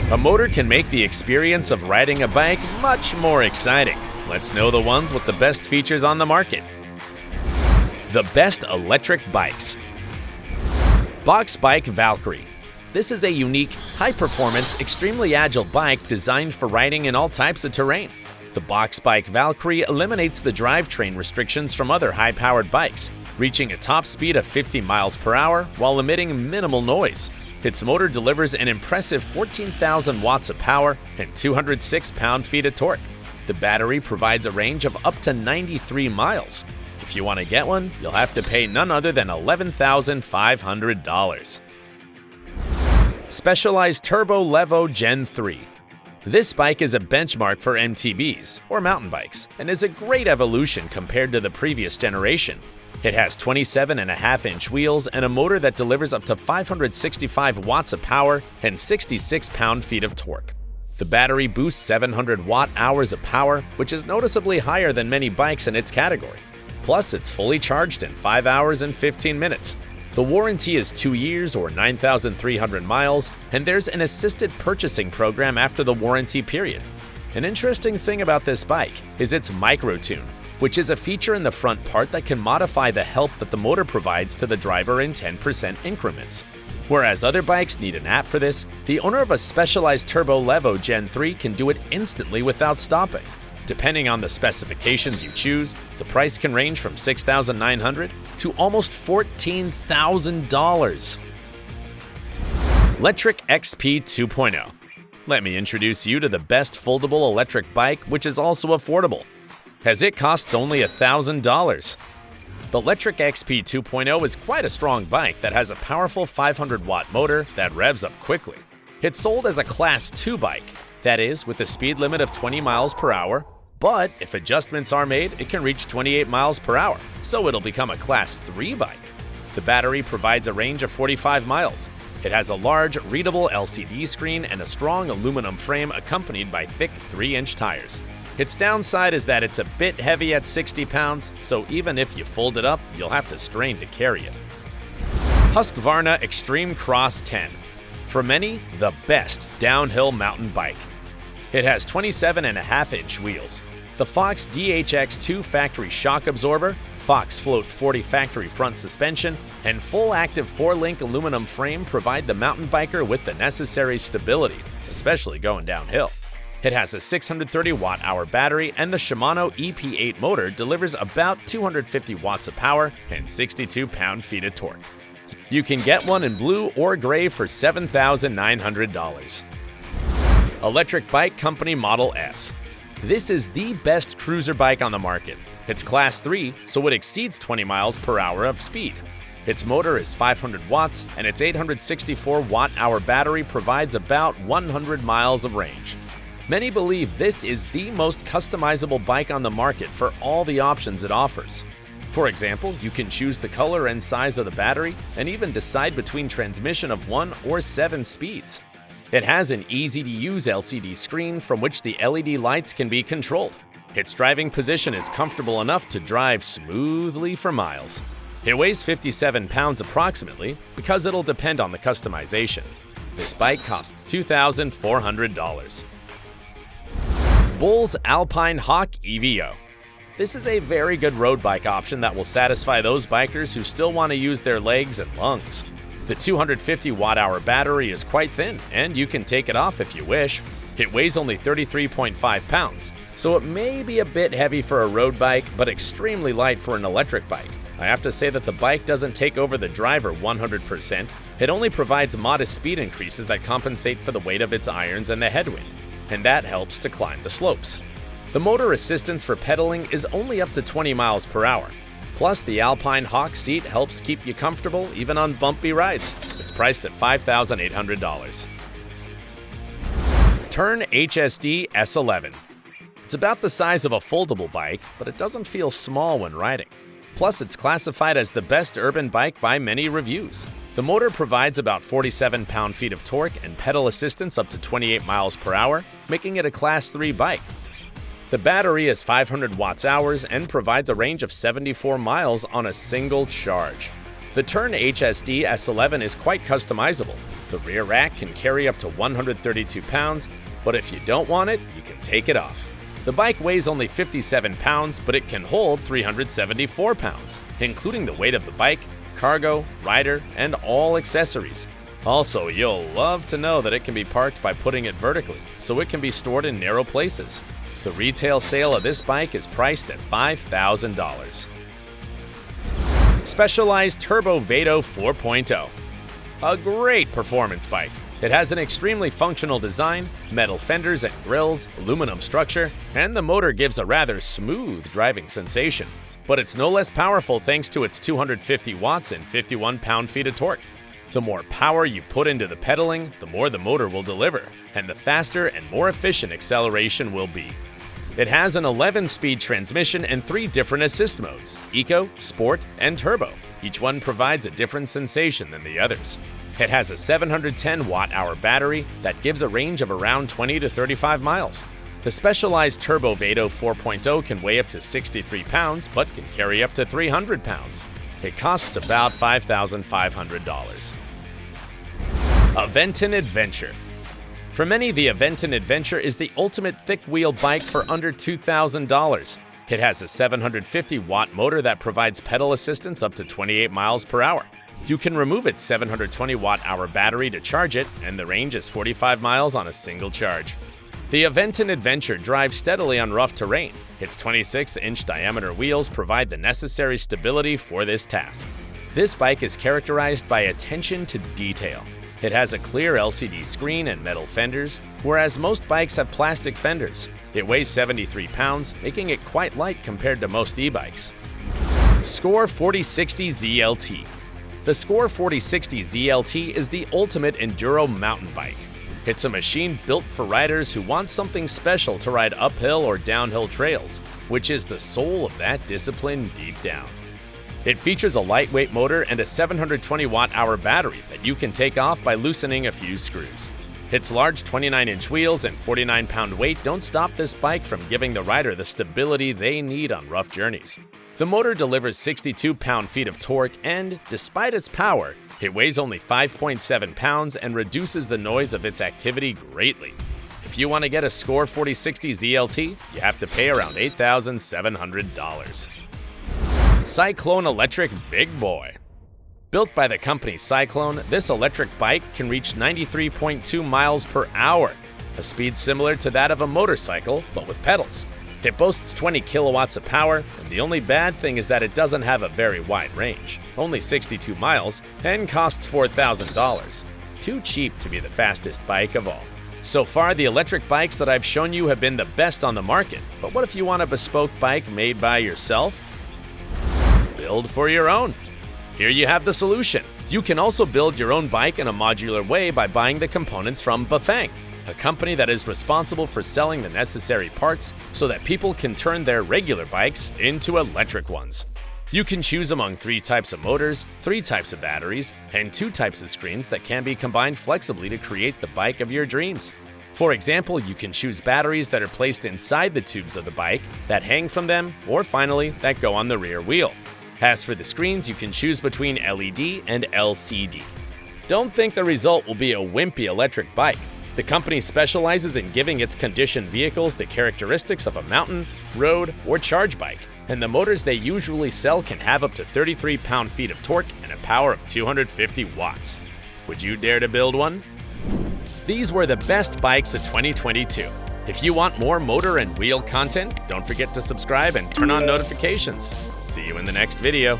A motor can make the experience of riding a bike much more exciting. Let's know the ones with the best features on the market. The best electric bikes. Boxxbike Valkyrie. This is a unique, high-performance, extremely agile bike designed for riding in all types of terrain. The Boxxbike Valkyrie eliminates the drivetrain restrictions from other high-powered bikes, reaching a top speed of 50 miles per hour while emitting minimal noise. Its motor delivers an impressive 14,000 watts of power and 206 pound-feet of torque. The battery provides a range of up to 93 miles. If you want to get one, you'll have to pay none other than $11,500. Specialized Turbo Levo Gen 3. This bike is a benchmark for MTBs, or mountain bikes, and is a great evolution compared to the previous generation. It has 27.5-inch wheels and a motor that delivers up to 565 watts of power and 66 pound-feet of torque. The battery boosts 700 watt-hours of power, which is noticeably higher than many bikes in its category. Plus, it's fully charged in 5 hours and 15 minutes. The warranty is 2 years or 9,300 miles, and there's an assisted purchasing program after the warranty period. An interesting thing about this bike is its micro-tune, which is a feature in the front part that can modify the help that the motor provides to the driver in 10% increments. Whereas other bikes need an app for this, the owner of a specialized Turbo Levo Gen 3 can do it instantly without stopping. Depending on the specifications you choose, the price can range from $6,900 to almost $14,000. Lectric XP 2.0. Let me introduce you to the best foldable electric bike, which is also affordable, as it costs only $1,000. The Lectric XP 2.0 is quite a strong bike that has a powerful 500-watt motor that revs up quickly. It's sold as a Class 2 bike, that is, with a speed limit of 20 miles per hour, but if adjustments are made, it can reach 28 miles per hour, so it'll become a Class 3 bike. The battery provides a range of 45 miles. It has a large, readable LCD screen and a strong aluminum frame accompanied by thick 3-inch tires. Its downside is that it's a bit heavy at 60 pounds, so even if you fold it up, you'll have to strain to carry it. Husqvarna Extreme Cross 10. For many, the best downhill mountain bike. It has 27.5-inch wheels. The Fox DHX2 factory shock absorber, Fox Float 40 factory front suspension, and full active 4-link aluminum frame provide the mountain biker with the necessary stability, especially going downhill. It has a 630 watt-hour battery, and the Shimano EP8 motor delivers about 250 watts of power and 62 pound-feet of torque. You can get one in blue or gray for $7,900. Electric Bike Company Model S. This is the best cruiser bike on the market. It's Class 3, so it exceeds 20 miles per hour of speed. Its motor is 500 watts, and its 864 watt-hour battery provides about 100 miles of range. Many believe this is the most customizable bike on the market for all the options it offers. For example, you can choose the color and size of the battery and even decide between transmission of 1 or 7 speeds. It has an easy-to-use LCD screen from which the LED lights can be controlled. Its driving position is comfortable enough to drive smoothly for miles. It weighs 57 pounds approximately because it'll depend on the customization. This bike costs $2,400. Bull's Alpine Hawk EVO. This is a very good road bike option that will satisfy those bikers who still want to use their legs and lungs. The 250 watt-hour battery is quite thin, and you can take it off if you wish. It weighs only 33.5 pounds, so it may be a bit heavy for a road bike, but extremely light for an electric bike. I have to say that the bike doesn't take over the driver 100%. It only provides modest speed increases that compensate for the weight of its irons and the headwind, and that helps to climb the slopes. The motor assistance for pedaling is only up to 20 miles per hour. Plus, the Alpine Hawk seat helps keep you comfortable even on bumpy rides. It's priced at $5,800. Tern HSD S11. It's about the size of a foldable bike, but it doesn't feel small when riding. Plus, it's classified as the best urban bike by many reviews. The motor provides about 47 pound-feet of torque and pedal assistance up to 28 miles per hour, making it a Class 3 bike. The battery is 500 watts-hours and provides a range of 74 miles on a single charge. The Tern HSD S11 is quite customizable. The rear rack can carry up to 132 pounds, but if you don't want it, you can take it off. The bike weighs only 57 pounds, but it can hold 374 pounds, including the weight of the bike, cargo, rider, and all accessories. Also, you'll love to know that it can be parked by putting it vertically, so it can be stored in narrow places. The retail sale of this bike is priced at $5,000. Specialized Turbo Vado 4.0. A great performance bike. It has an extremely functional design, metal fenders and grills, aluminum structure, and the motor gives a rather smooth driving sensation. But it's no less powerful thanks to its 250 watts and 51 pound-feet of torque. The more power you put into the pedaling, the more the motor will deliver, and the faster and more efficient acceleration will be. It has an 11-speed transmission and 3 different assist modes: Eco, Sport, and Turbo. Each one provides a different sensation than the others. It has a 710 watt-hour battery that gives a range of around 20 to 35 miles. The specialized Turbo Vado 4.0 can weigh up to 63 pounds, but can carry up to 300 pounds. It costs about $5,500. Aventon Adventure. For many, the Aventon Adventure is the ultimate thick-wheel bike for under $2,000. It has a 750 watt motor that provides pedal assistance up to 28 miles per hour. You can remove its 720 watt-hour battery to charge it, and the range is 45 miles on a single charge. The Aventon Adventure drives steadily on rough terrain. Its 26-inch diameter wheels provide the necessary stability for this task. This bike is characterized by attention to detail. It has a clear LCD screen and metal fenders, whereas most bikes have plastic fenders. It weighs 73 pounds, making it quite light compared to most e-bikes. SCOR 4060 ZLT. The SCOR 4060 ZLT is the ultimate enduro mountain bike. It's a machine built for riders who want something special to ride uphill or downhill trails, which is the soul of that discipline deep down. It features a lightweight motor and a 720 watt-hour battery that you can take off by loosening a few screws. Its large 29-inch wheels and 49-pound weight don't stop this bike from giving the rider the stability they need on rough journeys. The motor delivers 62 pound-feet of torque and, despite its power, it weighs only 5.7 pounds and reduces the noise of its activity greatly. If you want to get a SCOR 4060 ZLT, you have to pay around $8,700. Cyclone Electric Big Boy. Built by the company Cyclone, this electric bike can reach 93.2 miles per hour, a speed similar to that of a motorcycle, but with pedals. It boasts 20 kilowatts of power, and the only bad thing is that it doesn't have a very wide range, only 62 miles, and costs $4,000. Too cheap to be the fastest bike of all. So far, the electric bikes that I've shown you have been the best on the market, but what if you want a bespoke bike made by yourself? Build for your own. Here you have the solution. You can also build your own bike in a modular way by buying the components from Bafang, a company that is responsible for selling the necessary parts so that people can turn their regular bikes into electric ones. You can choose among 3 types of motors, 3 types of batteries, and 2 types of screens that can be combined flexibly to create the bike of your dreams. For example, you can choose batteries that are placed inside the tubes of the bike, that hang from them, or finally, that go on the rear wheel. As for the screens, you can choose between LED and LCD. Don't think the result will be a wimpy electric bike. The company specializes in giving its conditioned vehicles the characteristics of a mountain, road, or charge bike, and the motors they usually sell can have up to 33 pound-feet of torque and a power of 250 watts. Would you dare to build one? These were the best bikes of 2022. If you want more motor and wheel content, don't forget to subscribe and turn on notifications. See you in the next video.